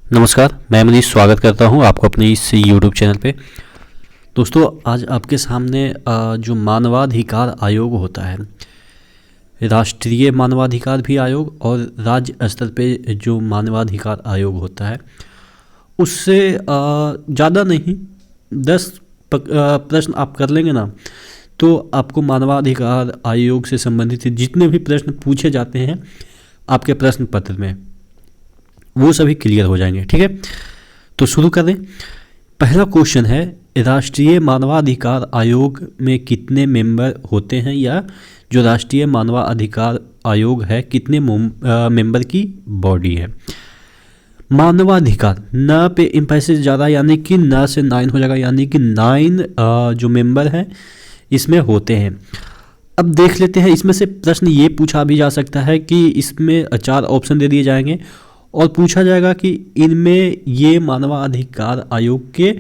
नमस्कार, मैं मनीष स्वागत करता हूं आपको अपने इस यूट्यूब चैनल पे। दोस्तों, आज आपके सामने जो मानवाधिकार आयोग होता है, राष्ट्रीय मानवाधिकार भी आयोग और राज्य स्तर पे जो मानवाधिकार आयोग होता है, उससे ज़्यादा नहीं 10 प्रश्न आप कर लेंगे ना, तो आपको मानवाधिकार आयोग से संबंधित जितने भी प्रश्न पूछे जाते हैं आपके प्रश्न पत्र में, वो सभी क्लियर हो जाएंगे। ठीक है, तो शुरू करें। पहला क्वेश्चन है, राष्ट्रीय मानवाधिकार आयोग में कितने मेंबर होते हैं, या जो राष्ट्रीय मानवाधिकार आयोग है कितने मेंबर की बॉडी है। मानवाधिकार न पे एम्फेसिस ज़्यादा, यानी कि न से 9 हो जाएगा, यानी कि 9 जो मेंबर हैं इसमें होते हैं। अब देख लेते हैं, इसमें से प्रश्न ये पूछा भी जा सकता है कि इसमें 4 ऑप्शन दे दिए जाएंगे और पूछा जाएगा कि इनमें ये मानवाधिकार आयोग के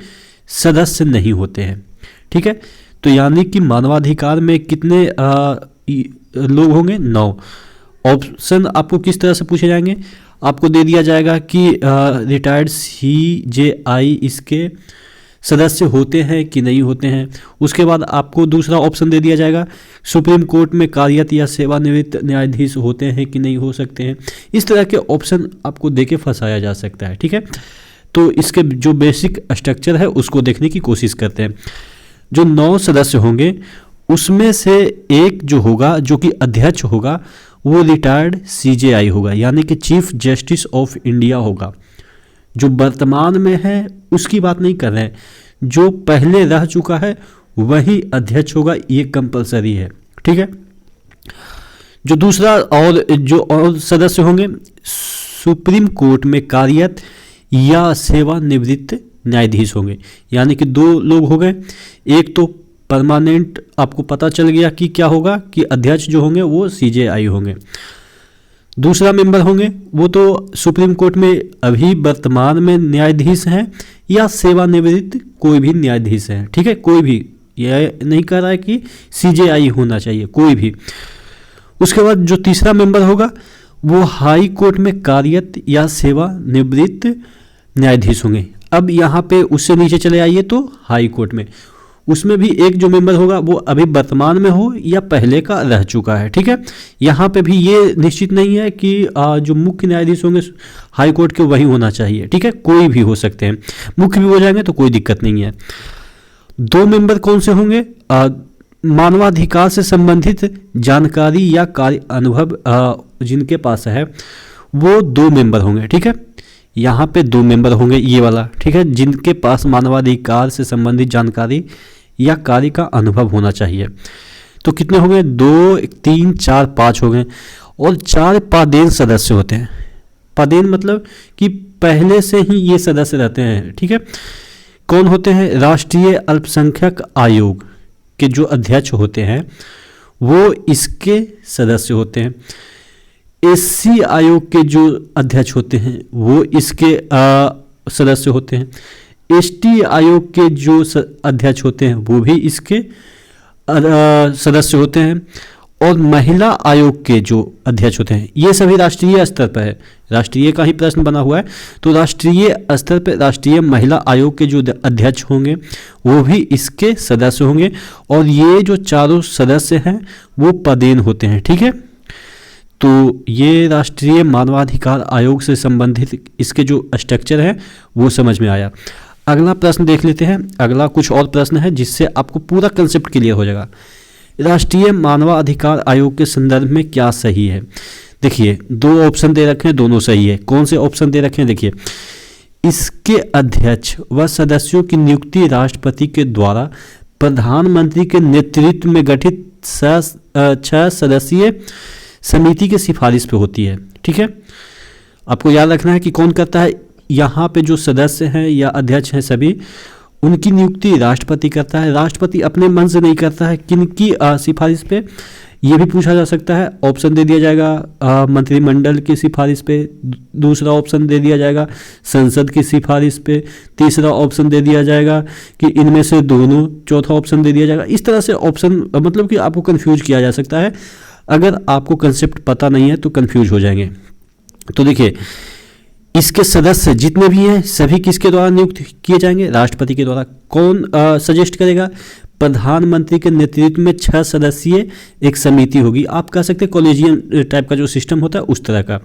सदस्य नहीं होते हैं। ठीक है, तो यानी कि मानवाधिकार में कितने लोग होंगे, 9। ऑप्शन आपको किस तरह से पूछे जाएंगे, आपको दे दिया जाएगा कि रिटायर्ड CJI इसके सदस्य होते हैं कि नहीं होते हैं। उसके बाद आपको दूसरा ऑप्शन दे दिया जाएगा, सुप्रीम कोर्ट में कार्यरत या सेवानिवृत्त न्यायाधीश होते हैं कि नहीं हो सकते हैं। इस तरह के ऑप्शन आपको देके फंसाया जा सकता है। ठीक है, तो इसके जो बेसिक स्ट्रक्चर है उसको देखने की कोशिश करते हैं। जो 9 सदस्य होंगे उसमें से एक जो होगा, जो कि अध्यक्ष होगा, वो रिटायर्ड CJI होगा, यानी कि चीफ जस्टिस ऑफ इंडिया होगा। जो वर्तमान में है उसकी बात नहीं कर रहे हैं, जो पहले रह चुका है वही अध्यक्ष होगा, ये कंपलसरी है। ठीक है, जो दूसरा और सदस्य होंगे, सुप्रीम कोर्ट में कार्यरत या सेवानिवृत्त न्यायाधीश होंगे, यानी कि 2 लोग हो गए। एक तो परमानेंट आपको पता चल गया कि क्या होगा, कि अध्यक्ष जो होंगे वो CJI होंगे। दूसरा मेंबर होंगे वो तो सुप्रीम कोर्ट में अभी वर्तमान में न्यायाधीश हैं या सेवानिवृत्त कोई भी न्यायाधीश हैं। ठीक है, कोई भी, यह नहीं कह रहा है कि CJI होना चाहिए, कोई भी। उसके बाद जो तीसरा मेंबर होगा वो हाई कोर्ट में कार्यरत या सेवानिवृत्त न्यायाधीश होंगे। अब यहाँ पे उससे नीचे चले आइए तो हाई कोर्ट में, उसमें भी एक जो मेंबर होगा वो अभी वर्तमान में हो या पहले का रह चुका है। ठीक है, यहाँ पे भी ये निश्चित नहीं है कि जो मुख्य न्यायाधीश होंगे हाई कोर्ट के वही होना चाहिए। ठीक है, कोई भी हो सकते हैं, मुख्य भी हो जाएंगे तो कोई दिक्कत नहीं है। 2 मेंबर कौन से होंगे, मानवाधिकार से संबंधित जानकारी या कार्य अनुभव जिनके पास है वो 2 मेंबर होंगे। ठीक है, यहाँ पे 2 मेंबर होंगे, ये वाला। ठीक है, जिनके पास मानवाधिकार से संबंधित जानकारी या कार्य का अनुभव होना चाहिए। तो कितने हो गए, 2 3 4 5 हो गए। और 4 पादेन सदस्य होते हैं। पादेन मतलब कि पहले से ही ये सदस्य रहते हैं। ठीक है, कौन होते हैं, राष्ट्रीय अल्पसंख्यक आयोग के जो अध्यक्ष होते हैं वो इसके सदस्य होते हैं। SC आयोग के जो अध्यक्ष होते हैं वो इसके सदस्य होते हैं। ST आयोग के जो अध्यक्ष होते हैं वो भी इसके सदस्य होते हैं। और महिला आयोग के जो अध्यक्ष होते हैं ये सभी राष्ट्रीय स्तर पर है, राष्ट्रीय का ही प्रश्न बना हुआ है, तो राष्ट्रीय स्तर पर राष्ट्रीय महिला आयोग के जो अध्यक्ष होंगे वो भी इसके सदस्य होंगे। और ये जो चारों सदस्य हैं वो पदेन होते हैं। ठीक है, तो ये राष्ट्रीय मानवाधिकार आयोग से संबंधित इसके जो स्ट्रक्चर है वो समझ में आया। अगला प्रश्न देख लेते हैं। अगला कुछ और प्रश्न है जिससे आपको पूरा कंसेप्ट क्लियर हो जाएगा। राष्ट्रीय मानवाधिकार आयोग के संदर्भ में क्या सही है। देखिए, 2 ऑप्शन दे रखे हैं, दोनों सही है। कौन से ऑप्शन दे रखे हैं, देखिए, इसके अध्यक्ष व सदस्यों की नियुक्ति राष्ट्रपति के द्वारा प्रधानमंत्री के नेतृत्व में गठित 6 सदस्यीय समिति की सिफारिश पे होती है। ठीक है, आपको याद रखना है कि कौन करता है। यहाँ पे जो सदस्य हैं या अध्यक्ष हैं सभी, उनकी नियुक्ति राष्ट्रपति करता है। राष्ट्रपति अपने मन से नहीं करता है, किनकी सिफारिश पे, ये भी पूछा जा सकता है। ऑप्शन दे दिया जाएगा मंत्रिमंडल की सिफारिश पे, दूसरा ऑप्शन दे दिया जाएगा संसद की सिफारिश पे, तीसरा ऑप्शन दे दिया जाएगा कि इनमें से दोनों, चौथा ऑप्शन दे दिया जाएगा। इस तरह से ऑप्शन मतलब कि आपको कंफ्यूज किया जा सकता है। अगर आपको कंसेप्ट पता नहीं है तो कंफ्यूज हो जाएंगे। तो देखिए, इसके सदस्य जितने भी हैं सभी किसके द्वारा नियुक्त किए जाएंगे? राष्ट्रपति के द्वारा। कौन सजेस्ट करेगा? प्रधानमंत्री के नेतृत्व में 6 सदस्यीय एक समिति होगी। आप कह सकते हैं कॉलेजियम टाइप का जो सिस्टम होता है उस तरह का,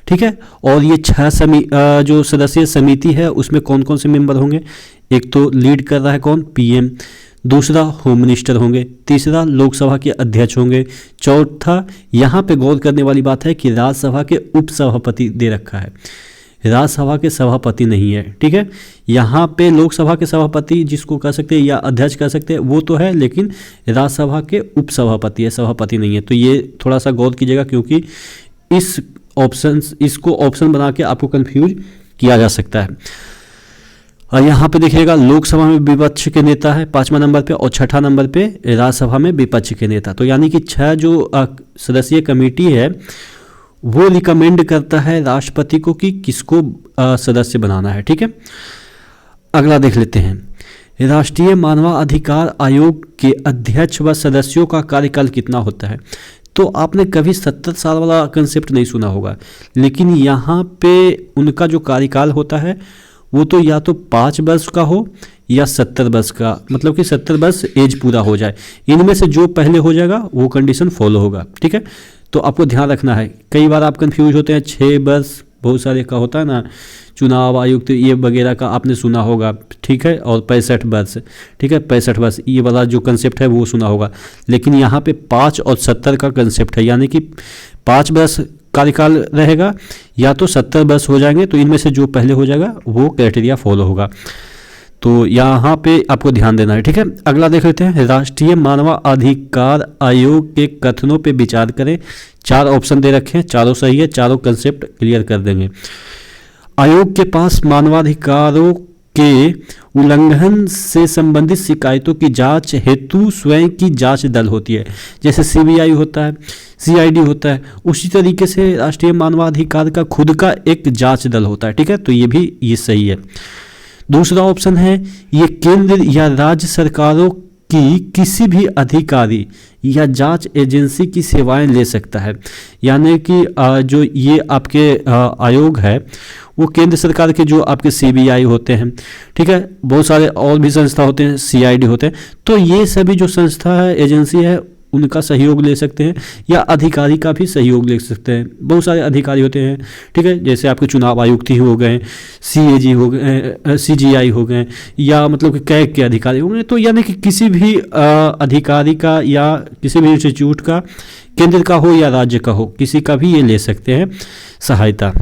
ठीक है। और ये 6 जो सदस्यीय समिति है उसमें कौन कौन से मेंबर होंगे? एक तो लीड कर रहा है कौन? पीएम। दूसरा होम मिनिस्टर होंगे। तीसरा लोकसभा के अध्यक्ष होंगे। चौथा, यहाँ पे गौर करने वाली बात है कि राज्यसभा के उपसभापति दे रखा है, राज्यसभा के सभापति नहीं है, ठीक है। यहाँ पे लोकसभा के सभापति जिसको कह सकते हैं या अध्यक्ष कह सकते हैं वो तो है, लेकिन राज्यसभा के उपसभापति है, सभापति नहीं है। तो ये थोड़ा सा गौर कीजिएगा क्योंकि इसको ऑप्शन बना के आपको कंफ्यूज किया जा सकता है। और यहाँ पे देखिएगा लोकसभा में विपक्ष के नेता है 5वां नंबर पे और 6ठा नंबर पे राज्यसभा में विपक्ष के नेता। तो यानी कि 6 जो सदस्यीय कमेटी है वो रिकमेंड करता है राष्ट्रपति को कि किसको सदस्य बनाना है, ठीक है। अगला देख लेते हैं, राष्ट्रीय मानवाधिकार आयोग के अध्यक्ष व सदस्यों का कार्यकाल कितना होता है? तो आपने कभी 70 साल वाला कंसेप्ट नहीं सुना होगा, लेकिन यहाँ पे उनका जो कार्यकाल होता है वो तो या तो 5 वर्ष का हो या 70 वर्ष का, मतलब कि 70 वर्ष एज पूरा हो जाए। इनमें से जो पहले हो जाएगा वो कंडीशन फॉलो होगा, ठीक है। तो आपको ध्यान रखना है, कई बार आप कंफ्यूज होते हैं। 6 वर्ष बहुत सारे का होता है ना, चुनाव आयुक्त ये वगैरह का आपने सुना होगा, ठीक है। और 65 वर्ष, ठीक है, 65 वर्ष ये वाला जो कंसेप्ट है वो सुना होगा। लेकिन यहाँ पे 5 और 70 का कंसेप्ट है, यानी कि 5 वर्ष कार्यकाल रहेगा या तो 70 वर्ष हो जाएंगे। तो इनमें से जो पहले हो जाएगा वो क्राइटेरिया फॉलो होगा। तो यहाँ पे आपको ध्यान देना है, ठीक है। अगला देख लेते हैं, राष्ट्रीय मानवाधिकार आयोग के कथनों पे विचार करें। 4 ऑप्शन दे रखे हैं, चारों सही है, चारों कंसेप्ट क्लियर कर देंगे। आयोग के पास मानवाधिकारों के उल्लंघन से संबंधित शिकायतों की जांच हेतु स्वयं की जांच दल होती है, जैसे सीबीआई होता है, सीआईडी होता है, उसी तरीके से राष्ट्रीय मानवाधिकार का खुद का एक जांच दल होता है, ठीक है। तो ये सही है। दूसरा ऑप्शन है, ये केंद्र या राज्य सरकारों की किसी भी अधिकारी या जांच एजेंसी की सेवाएं ले सकता है, यानी कि जो ये आपके आयोग है वो केंद्र सरकार के जो आपके सीबीआई होते हैं, ठीक है, बहुत सारे और भी संस्था होते हैं, सीआईडी होते हैं। तो ये सभी जो संस्था है, एजेंसी है, उनका सहयोग ले सकते हैं या अधिकारी का भी सहयोग ले सकते हैं। बहुत सारे अधिकारी होते हैं, ठीक है, जैसे आपके चुनाव आयुक्त ही हो गए, सीएजी हो गए, सीजीआई हो गए, या मतलब कि कैग के अधिकारी हो गए। तो यानी कि किसी भी अधिकारी का या किसी भी इंस्टीट्यूट का, केंद्र का हो या राज्य का हो, किसी का भी ये ले सकते हैं सहायता।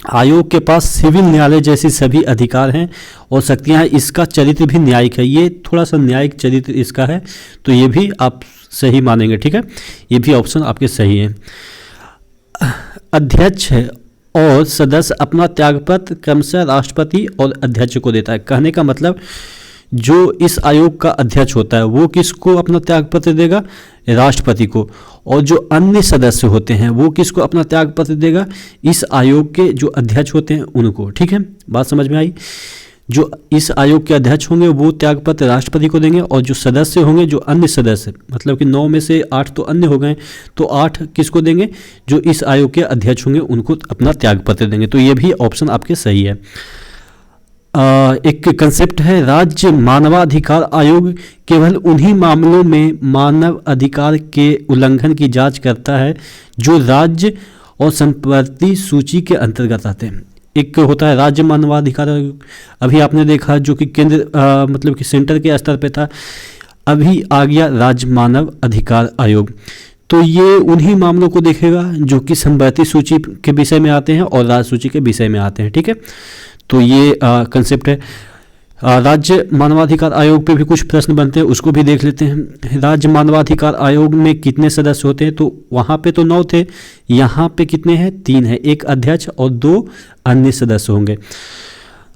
आयोग के पास सिविल न्यायालय जैसी सभी अधिकार हैं और शक्तियां हैं। इसका चरित्र भी न्यायिक है, ये थोड़ा सा न्यायिक चरित्र इसका है, तो ये भी आप सही मानेंगे, ठीक है। ये भी ऑप्शन आपके सही हैं। अध्यक्ष और सदस्य अपना त्यागपत्र क्रमशः राष्ट्रपति और अध्यक्ष को देता है। कहने का मतलब जो इस आयोग का अध्यक्ष होता है वो किसको अपना त्यागपत्र देगा? राष्ट्रपति को। और जो अन्य सदस्य होते हैं वो किसको अपना त्यागपत्र देगा? इस आयोग के जो अध्यक्ष होते हैं उनको, ठीक है। बात समझ में आई? जो इस आयोग के अध्यक्ष होंगे वो त्यागपत्र राष्ट्रपति को देंगे, और जो सदस्य होंगे, जो अन्य सदस्य, मतलब कि 9 में से 8 तो अन्य हो गए, तो 8 किसको देंगे? जो इस आयोग के अध्यक्ष होंगे उनको अपना त्यागपत्र देंगे। तो ये भी ऑप्शन आपके सही है। एक कंसेप्ट है, राज्य मानवाधिकार आयोग केवल उन्हीं मामलों में मानव अधिकार के उल्लंघन की जांच करता है जो राज्य और संपत्ति सूची के अंतर्गत आते हैं। एक होता है राज्य मानवाधिकार आयोग, अभी आपने देखा जो कि केंद्र मतलब कि सेंटर के स्तर पे था, अभी आ गया राज्य मानव अधिकार आयोग। तो ये उन्हीं मामलों को देखेगा जो कि संपत्ति सूची के विषय में आते हैं और राज्य सूची के विषय में आते हैं, ठीक है। तो ये कंसेप्ट है। राज्य मानवाधिकार आयोग पे भी कुछ प्रश्न बनते हैं, उसको भी देख लेते हैं। राज्य मानवाधिकार आयोग में कितने सदस्य होते हैं? तो वहाँ पे तो 9 थे, यहाँ पे कितने हैं? 3 हैं, एक अध्यक्ष और 2 अन्य सदस्य होंगे।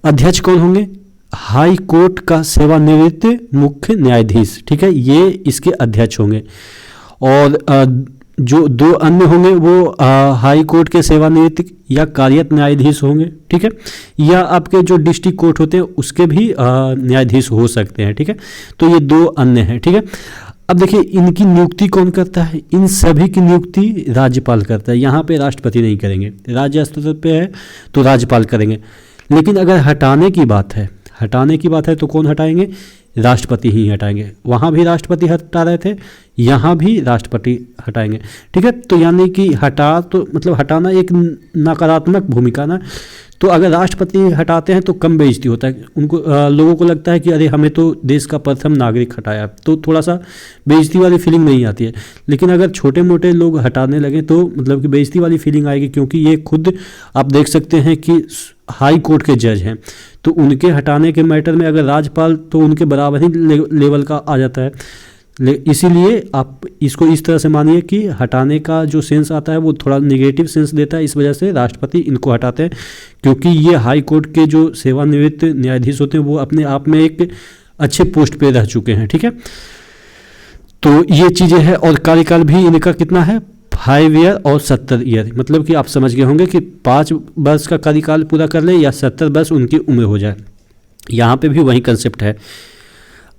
अध्यक्ष कौन होंगे? हाई कोर्ट का सेवानिवृत्त मुख्य न्यायाधीश, ठीक है, ये इसके अध्यक्ष होंगे। और जो 2 अन्य होंगे वो हाई कोर्ट के सेवानिवृत्त या कार्यरत न्यायाधीश होंगे, ठीक है, या आपके जो डिस्ट्रिक्ट कोर्ट होते हैं उसके भी न्यायाधीश हो सकते हैं, ठीक है। तो ये 2 अन्य हैं, ठीक है। अब देखिए इनकी नियुक्ति कौन करता है, इन सभी की नियुक्ति राज्यपाल करता है। यहाँ पे राष्ट्रपति नहीं करेंगे, राज्य स्तर पे है तो राज्यपाल करेंगे। लेकिन अगर हटाने की बात है तो कौन हटाएंगे, राष्ट्रपति ही हटाएंगे। वहाँ भी राष्ट्रपति हटा रहे थे, यहाँ भी राष्ट्रपति हटाएंगे। ठीक है, तो यानी कि हटाना एक नकारात्मक भूमिका ना। तो अगर राष्ट्रपति हटाते हैं तो कम बेइज्जती होता है, उनको लोगों को लगता है कि अरे हमें तो देश का प्रथम नागरिक हटाया, तो थोड़ा सा बेइज्जती वाली फीलिंग नहीं आती है। लेकिन अगर छोटे मोटे लोग हटाने लगे तो मतलब कि बेइज्जती वाली फीलिंग आएगी, क्योंकि ये खुद आप देख सकते हैं कि हाई कोर्ट के जज हैं, तो उनके हटाने के मैटर में अगर राज्यपाल तो उनके बराबर ही लेवल का आ जाता है। इसीलिए आप इसको इस तरह से मानिए कि हटाने का जो सेंस आता है वो थोड़ा नेगेटिव सेंस देता है, इस वजह से राष्ट्रपति इनको हटाते हैं, क्योंकि ये हाई कोर्ट के जो सेवानिवृत्त न्यायाधीश होते हैं वो अपने आप में एक अच्छे पोस्ट पे रह चुके हैं। ठीक है, तो ये चीज़ें हैं। और कार्यकाल भी इनका कितना है, 5 ईयर और 70 ईयर, मतलब कि आप समझ गए होंगे कि 5 वर्ष का कार्यकाल पूरा कर ले या 70 वर्ष उनकी उम्र हो जाए। यहाँ पे भी वही कंसेप्ट है,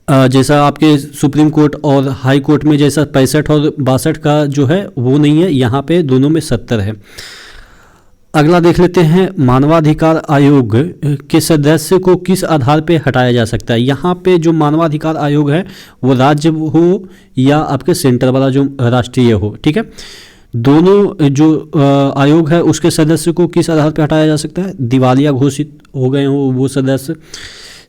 जैसा आपके सुप्रीम कोर्ट और हाई कोर्ट में जैसा 65 और 62 का जो है वो नहीं है, यहाँ पे दोनों में 70 है। अगला देख लेते हैं, मानवाधिकार आयोग के सदस्य को किस आधार पे हटाया जा सकता है। यहाँ पे जो मानवाधिकार आयोग है वो राज्य हो या आपके सेंटर वाला जो राष्ट्रीय हो। ठीक है, दोनों जो आयोग है उसके सदस्य को किस आधार पे हटाया जा सकता है, दिवालिया घोषित हो गए हो वो सदस्य,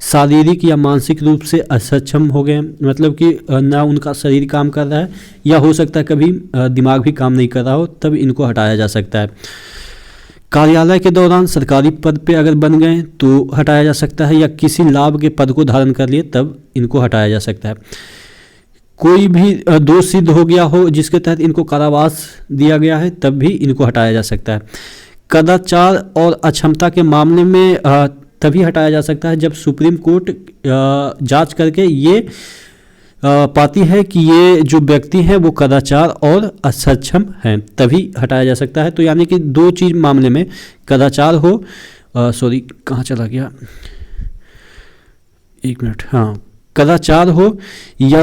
शारीरिक या मानसिक रूप से असक्षम हो गए, मतलब कि ना उनका शरीर काम कर रहा है या हो सकता है कभी दिमाग भी काम नहीं कर रहा हो, तब इनको हटाया जा सकता है। कार्यालय के दौरान सरकारी पद पे अगर बन गए तो हटाया जा सकता है, या किसी लाभ के पद को धारण कर लिए तब इनको हटाया जा सकता है। कोई भी दोष सिद्ध हो गया हो जिसके तहत इनको कारावास दिया गया है तब भी इनको हटाया जा सकता है। कदाचार और अक्षमता के मामले में तभी हटाया जा सकता है जब सुप्रीम कोर्ट जांच करके ये पाती है कि ये जो व्यक्ति है वो कदाचार और असक्षम हैं, तभी हटाया जा सकता है। तो यानी कि 2 चीज़ मामले में, कदाचार हो, सॉरी कहाँ चला गया, 1 मिनट, हाँ, कदाचार हो या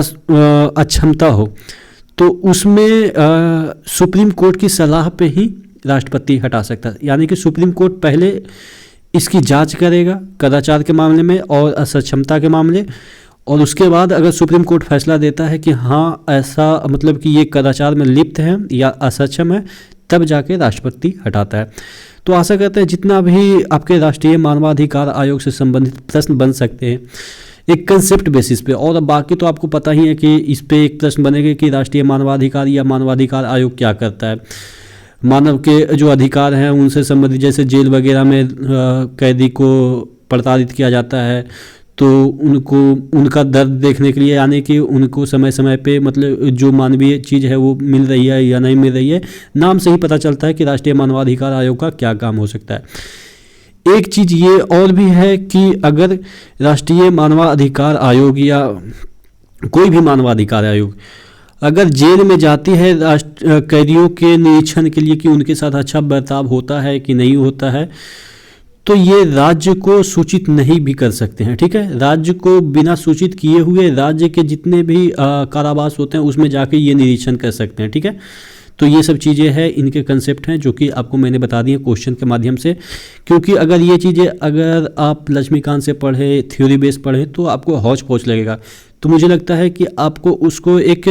अक्षमता हो, तो उसमें सुप्रीम कोर्ट की सलाह पे ही राष्ट्रपति हटा सकता है। यानी कि सुप्रीम कोर्ट पहले इसकी जांच करेगा कदाचार के मामले में और असक्षमता के मामले, और उसके बाद अगर सुप्रीम कोर्ट फैसला देता है कि हाँ ऐसा मतलब कि ये कदाचार में लिप्त है या असक्षम है, तब जाके राष्ट्रपति हटाता है। तो आशा करते हैं जितना भी आपके राष्ट्रीय मानवाधिकार आयोग से संबंधित प्रश्न बन सकते हैं एक कंसेप्ट बेसिस पे, और बाकी तो आपको पता ही है कि इस पे एक प्रश्न बनेगा कि राष्ट्रीय मानवाधिकार या मानवाधिकार आयोग क्या करता है। मानव के जो अधिकार हैं उनसे संबंधित, जैसे जेल वगैरह में कैदी को प्रताड़ित किया जाता है तो उनको उनका दर्द देखने के लिए, यानी कि उनको समय समय पे मतलब जो मानवीय चीज़ है वो मिल रही है या नहीं मिल रही है, नाम से ही पता चलता है कि राष्ट्रीय मानवाधिकार आयोग का क्या काम हो सकता है। एक चीज़ ये और भी है कि अगर राष्ट्रीय मानवाधिकार आयोग या कोई भी मानवाधिकार आयोग अगर जेल में जाती है कैदियों के निरीक्षण के लिए कि उनके साथ अच्छा बर्ताव होता है कि नहीं होता है, तो ये राज्य को सूचित नहीं भी कर सकते हैं। ठीक है, राज्य को बिना सूचित किए हुए राज्य के जितने भी कारावास होते हैं उसमें जाके ये निरीक्षण कर सकते हैं। ठीक है, तो ये सब चीज़ें हैं, इनके कंसेप्ट हैं जो कि आपको मैंने बता दिए क्वेश्चन के माध्यम से, क्योंकि अगर ये चीज़ें अगर आप लक्ष्मीकांत से पढ़े, थ्योरी बेस पढ़े, तो आपको हौच पौच लगेगा। तो मुझे लगता है कि आपको उसको एक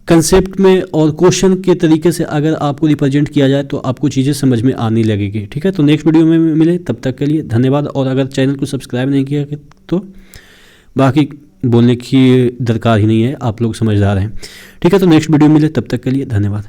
कंसेप्ट में और क्वेश्चन के तरीके से अगर आपको रिप्रेजेंट किया जाए तो आपको चीज़ें समझ में आने लगेगी। ठीक है, तो नेक्स्ट वीडियो में मिले, तब तक के लिए धन्यवाद। और अगर चैनल को सब्सक्राइब नहीं किया तो बाकी बोलने की दरकार ही नहीं है, आप लोग समझदार हैं। ठीक है, तो नेक्स्ट वीडियो में मिले, तब तक के लिए धन्यवाद।